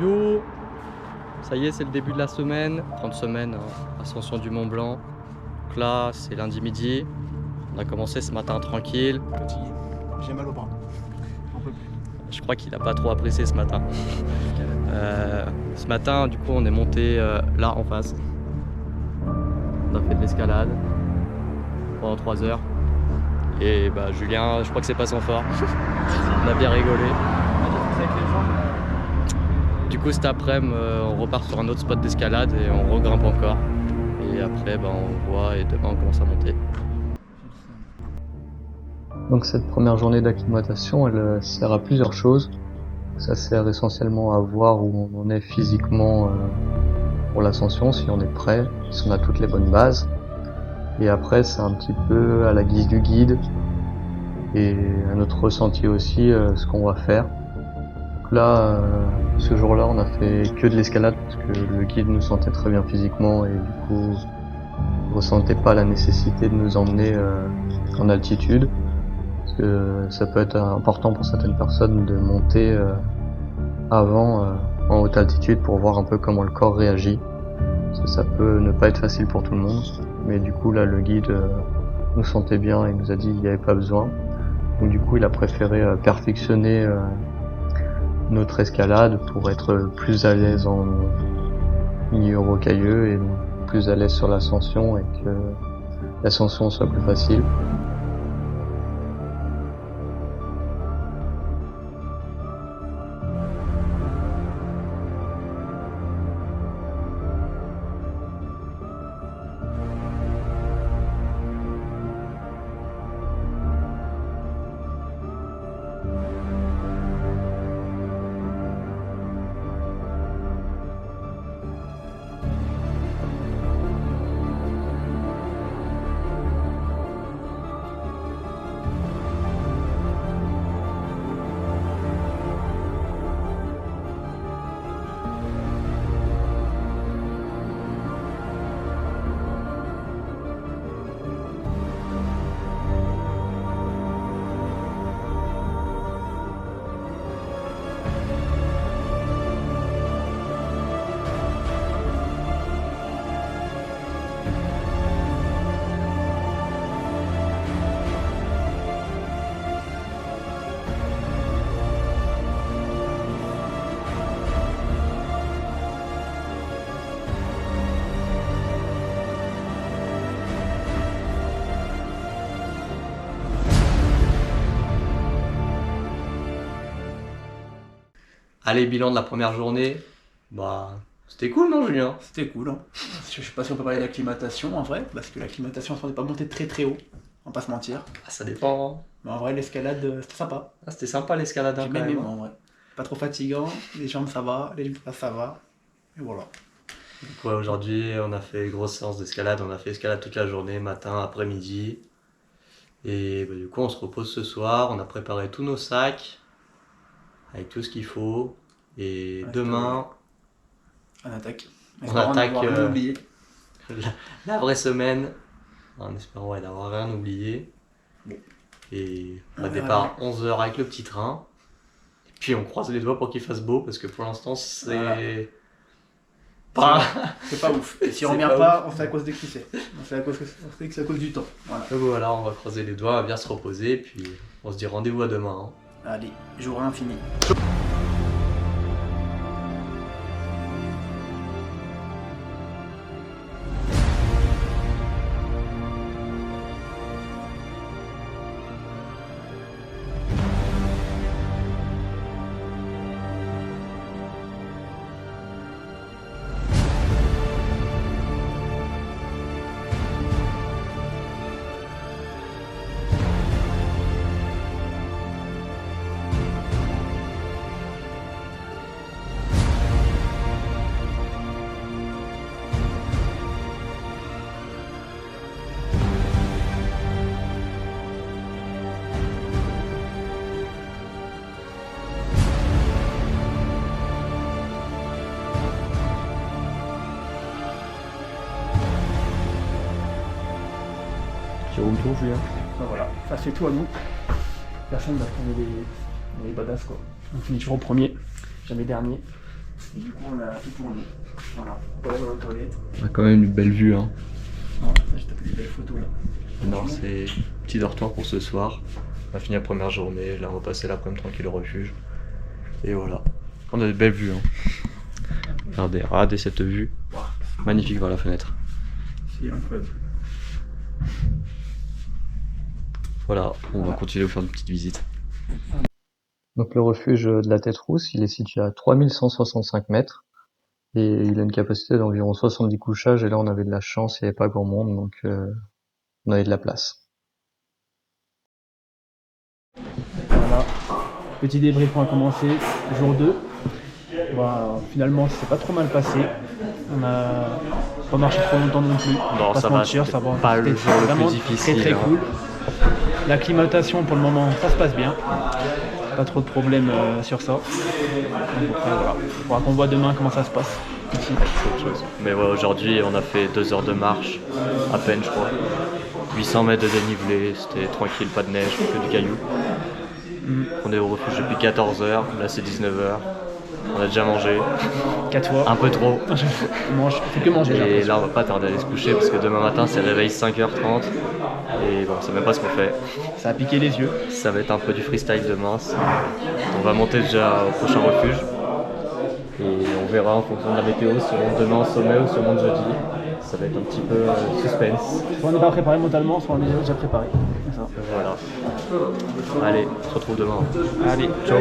Yo, ça y est, c'est le début de la semaine, 30 semaines, ascension du Mont Blanc. Donc là, c'est lundi midi. On a commencé ce matin tranquille. Fatigué, j'ai mal au bras. On peut plus. Je crois qu'il n'a pas trop apprécié ce matin. Ce matin, du coup, on est monté là en face. On a fait de l'escalade pendant 3 heures. Et bah, Julien, je crois que c'est pas son fort. On a bien rigolé. Avec les jambes. Du coup, cet après-midi, on repart sur un autre spot d'escalade et on regrimpe encore. Et après, bah, on voit et demain, on commence à monter. Donc cette première journée d'acclimatation, elle sert à plusieurs choses. Ça sert essentiellement à voir où on en est physiquement pour l'ascension, si on est prêt, si on a toutes les bonnes bases. Et après, c'est un petit peu à la guise du guide et à notre ressenti aussi ce qu'on va faire. Donc là, ce jour-là, on a fait que de l'escalade parce que le guide nous sentait très bien physiquement et du coup, on ressentait pas la nécessité de nous emmener en altitude. Parce que ça peut être important pour certaines personnes de monter avant en haute altitude pour voir un peu comment le corps réagit. Parce que ça peut ne pas être facile pour tout le monde. Mais du coup là le guide nous sentait bien et nous a dit qu'il n'y avait pas besoin. Donc du coup il a préféré perfectionner notre escalade pour être plus à l'aise en milieu rocailleux et plus à l'aise sur l'ascension et que l'ascension soit plus facile. Allez, bilan de la première journée. Bah, c'était cool, non, Julien? C'était cool. Hein. Je sais pas si on peut parler d'acclimatation en vrai, parce que l'acclimatation, on n'est pas monté très très haut, on va pas se mentir. Ah, ça dépend. Mais en vrai, l'escalade, c'était sympa. Ah, c'était sympa l'escalade J'ai quand bien même. aimé, en vrai. Pas trop fatigant, les jambes ça va, les bras ça va. Et voilà. Donc, ouais, aujourd'hui, on a fait grosse séance d'escalade. On a fait escalade toute la journée, matin, après-midi. Et bah, du coup, on se repose ce soir. On a préparé tous nos sacs avec tout ce qu'il faut. Et Ouais, demain, on attaque. on attaque Rien oublié. la vraie semaine. En espérant ouais, d'avoir rien oublié. Bon. Et on On va verra départ bien. à 11h avec le petit train. Et puis on croise les doigts pour qu'il fasse beau parce que pour l'instant c'est Voilà. pas. C'est pas ouf. Et si on C'est revient pas pas, on sait à cause de qui c'est. On sait que c'est à cause du temps. Voilà. Donc voilà, on va croiser les doigts, on va bien se reposer. Puis on se dit rendez-vous à demain. Hein. Allez, jour infini. Jérôme Tour, Julien. Ben voilà, ça c'est tout à nous. Personne va prendre les badass quoi. On finit toujours au premier, jamais dernier. Et du coup, on a tout pour nous. Voilà, voilà dans la toilette. On a quand même une belle vue, hein. Non, là, j'ai tapé des belles photos là. Non, c'est petit dortoir pour ce soir. On a fini la première journée, là on va passer l'après-midi tranquille au refuge. Et voilà. On a de belles vues, hein. Regardez cette vue. Magnifique vers la fenêtre. C'est incroyable. Voilà, on va continuer à vous faire une petite visite. Donc le refuge de la Tête Rousse, il est situé à 3165 mètres et il a une capacité d'environ 70 couchages et là on avait de la chance, il n'y avait pas grand monde donc on avait de la place. Voilà, petit débrief, on a commencé, jour 2. Bon, finalement, ça s'est pas trop mal passé. On a pas marché trop longtemps non plus. Non, pas ça se va, mentir, c'était ça va. pas le C'était jour le plus vraiment difficile, très hein. cool. L'acclimatation pour le moment, ça se passe bien. Pas trop de problèmes sur ça. Donc après, voilà. Il faudra qu'on voit demain comment ça se passe ici. C'est autre chose. Mais ouais, aujourd'hui on a fait 2 heures de marche, à peine je crois. 800 mètres de dénivelé, c'était tranquille, pas de neige, que du caillou. On est au refuge depuis 14 heures, là c'est 19 heures. On a déjà mangé, 4 fois. un peu trop. On fait que manger. j'ai Et l'impression. là on va pas tarder à aller se coucher parce que demain matin c'est réveil 5h30. Et bon, on sait même pas ce qu'on fait. Ça a piqué les yeux. Ça va être un peu du freestyle demain. On va monter déjà au prochain refuge. Et on verra en fonction de la météo si on monte demain au sommet ou si on monte jeudi. Ça va être un petit peu suspense. Soit on n'est pas préparé mentalement, soit on est déjà préparé. C'est ça. Voilà. Allez, on se retrouve demain. Allez, ciao.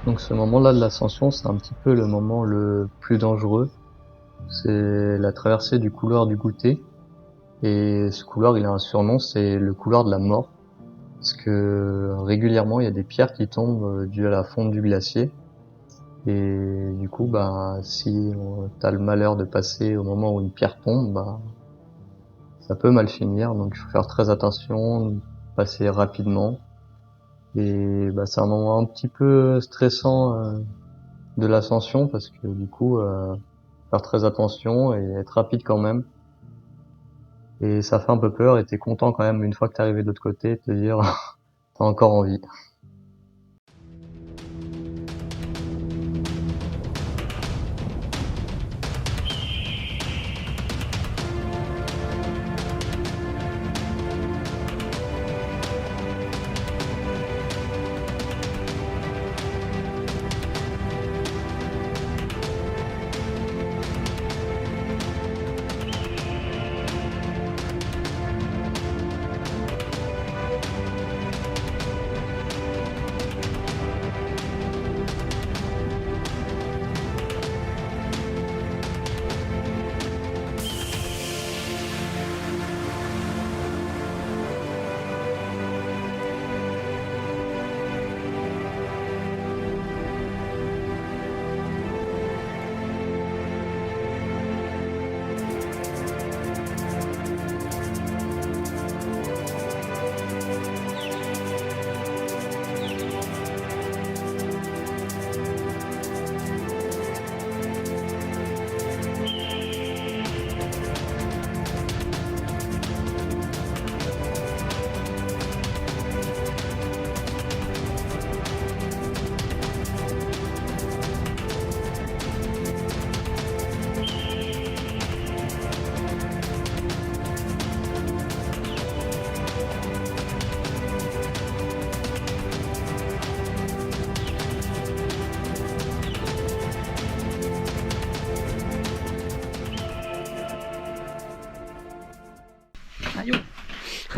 Donc ce moment-là de l'ascension, c'est un petit peu le moment le plus dangereux. C'est la traversée du couloir du goûter. Et ce couloir, il a un surnom, c'est le couloir de la mort. Parce que régulièrement, il y a des pierres qui tombent dues à la fonte du glacier. Et du coup, si t'as le malheur de passer au moment où une pierre tombe, ça peut mal finir. Donc il faut faire très attention, passer rapidement. Et c'est un moment un petit peu stressant de l'ascension parce que du coup, faire très attention et être rapide quand même. Et ça fait un peu peur et t'es content quand même une fois que t'es arrivé de l'autre côté de te dire t'as encore envie.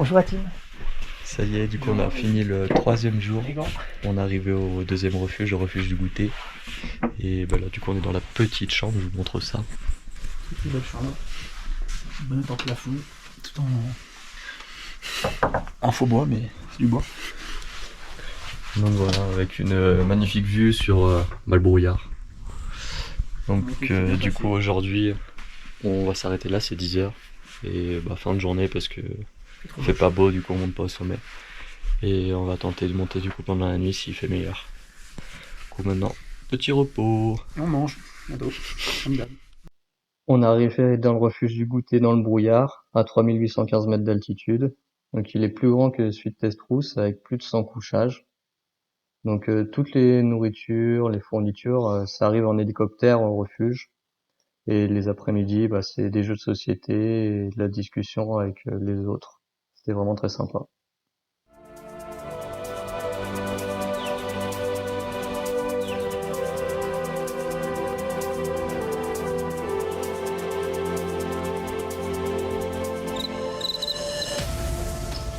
Bonjour à Tim. Ça y est, du coup on a fini le 3e jour. Les gants. On est arrivé au 2e refuge, le refuge du goûter. Et bah là du coup on est dans la petite chambre, je vous montre ça. C'est une belle chambre. Bonne en plafond. Tout en faux bois, mais c'est du bois. Donc voilà, avec une magnifique vue sur le brouillard. Donc du coup aujourd'hui on va s'arrêter là, c'est 10h. Et bah fin de journée parce que il fait pas beau, du coup on monte pas au sommet. Et on va tenter de monter du coup pendant la nuit s'il fait meilleur. Du coup maintenant, petit repos. Et on mange, bientôt, comme d'hab. On est arrivé dans le refuge du goûter dans le brouillard, à 3815 mètres d'altitude. Donc il est plus grand que celui de Testrousse, avec plus de 100 couchages. Donc toutes les nourritures, les fournitures, ça arrive en hélicoptère au refuge. Et les après-midi, bah, c'est des jeux de société et de la discussion avec les autres. C'était vraiment très sympa.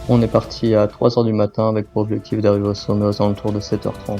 On est parti à 3h du matin avec pour objectif d'arriver au sommet aux alentours de 7h30.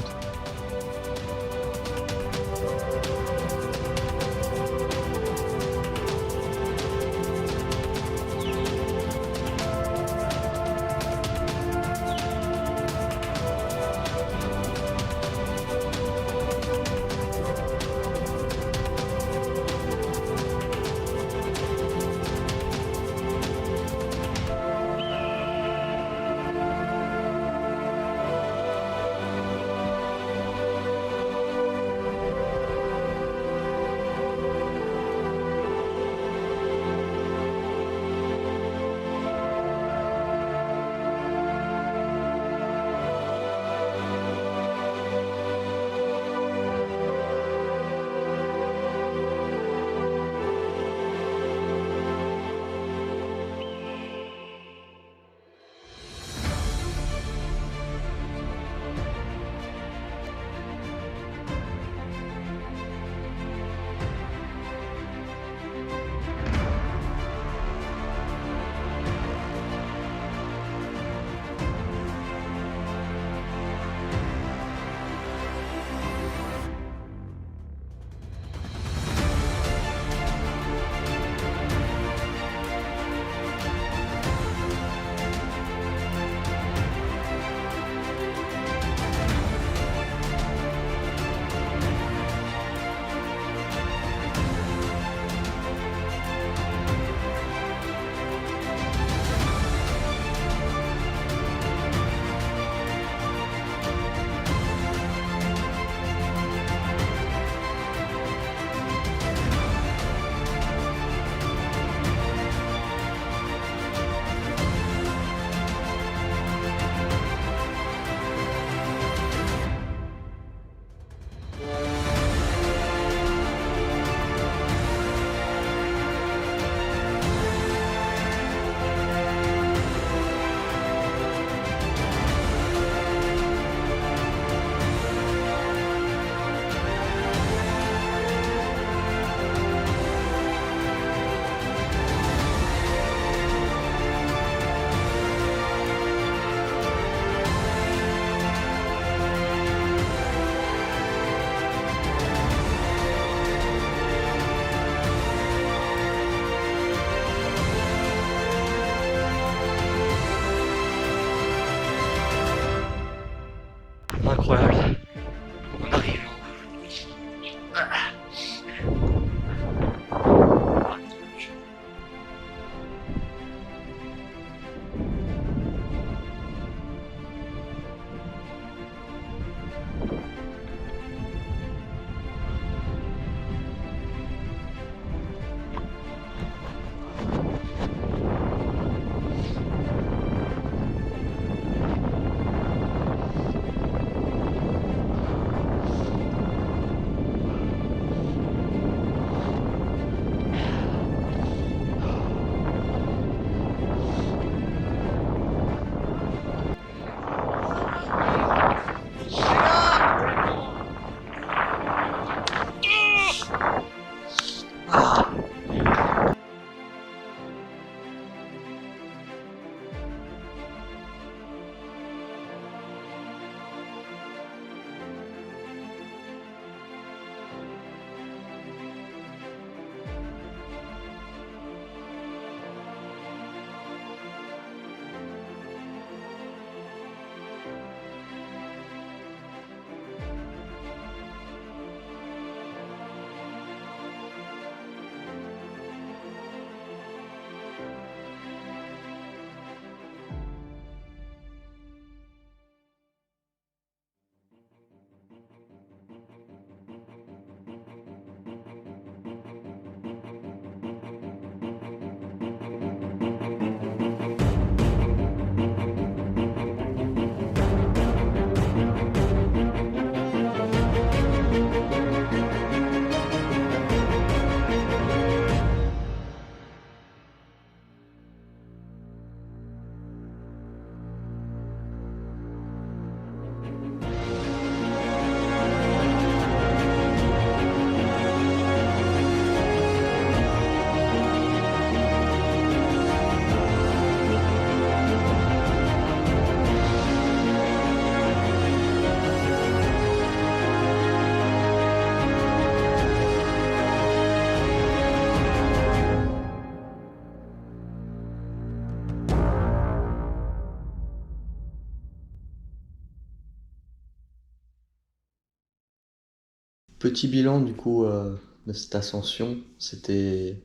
Petit bilan du coup de cette ascension, c'était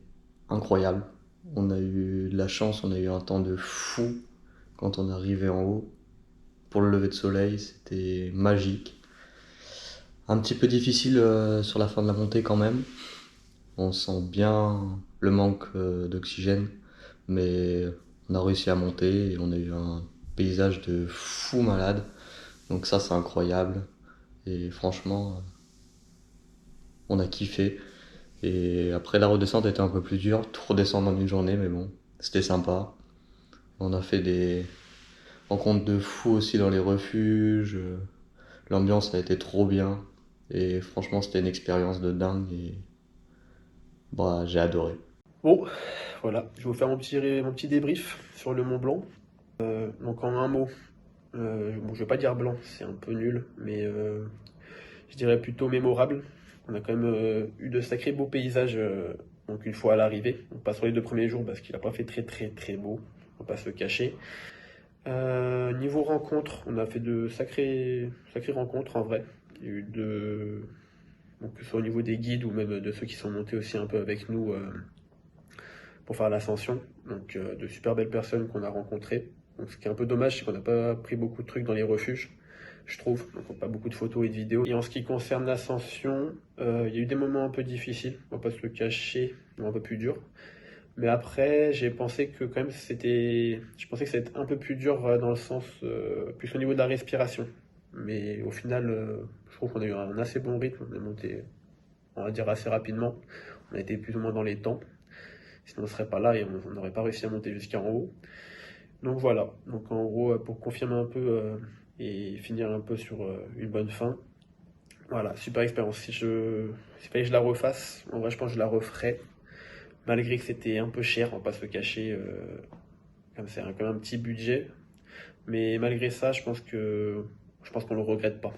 incroyable. On a eu de la chance, on a eu un temps de fou quand on est arrivé en haut. Pour le lever de soleil, c'était magique. Un petit peu difficile sur la fin de la montée quand même. On sent bien le manque d'oxygène, mais on a réussi à monter et on a eu un paysage de fou malade. Donc ça c'est incroyable et franchement on a kiffé. Et après la redescente était un peu plus dure, tout redescendre en une journée, mais bon, c'était sympa. On a fait des rencontres de fous aussi dans les refuges. L'ambiance a été trop bien. Et franchement, c'était une expérience de dingue et bah, j'ai adoré. Bon, voilà, je vais vous faire mon petit débrief sur le Mont Blanc. Donc en un mot, bon, je vais pas dire blanc, c'est un peu nul, mais je dirais plutôt mémorable. On a quand même eu de sacrés beaux paysages donc une fois à l'arrivée. Pas sur les 2 premiers jours parce qu'il a pas fait très beau, on va pas se le cacher. Niveau rencontres, on a fait de sacrées rencontres en vrai. Il y a eu donc, que ce soit au niveau des guides ou même de ceux qui sont montés aussi un peu avec nous pour faire l'ascension. Donc de super belles personnes qu'on a rencontrées. Donc, ce qui est un peu dommage, c'est qu'on n'a pas pris beaucoup de trucs dans les refuges, je trouve. Donc on n'a pas beaucoup de photos et de vidéos. Et en ce qui concerne l'ascension, il y a eu des moments un peu difficiles, on va pas se le cacher, un peu plus durs. Mais après, j'ai pensé que quand même je pensais que c'était un peu plus dur dans le sens plus au niveau de la respiration. Mais au final, je trouve qu'on a eu un assez bon rythme. On est monté, on va dire assez rapidement. On a été plus ou moins dans les temps. Sinon, on ne serait pas là et on n'aurait pas réussi à monter jusqu'en haut. Donc voilà. Donc en gros, pour confirmer un peu et finir un peu sur une bonne fin. Voilà, super expérience. Si fallait que je la refasse, en vrai, je pense que je la referais. Malgré que c'était un peu cher, on va pas se le cacher, comme c'est quand même un petit budget. Mais malgré ça, je pense qu'on le regrette pas.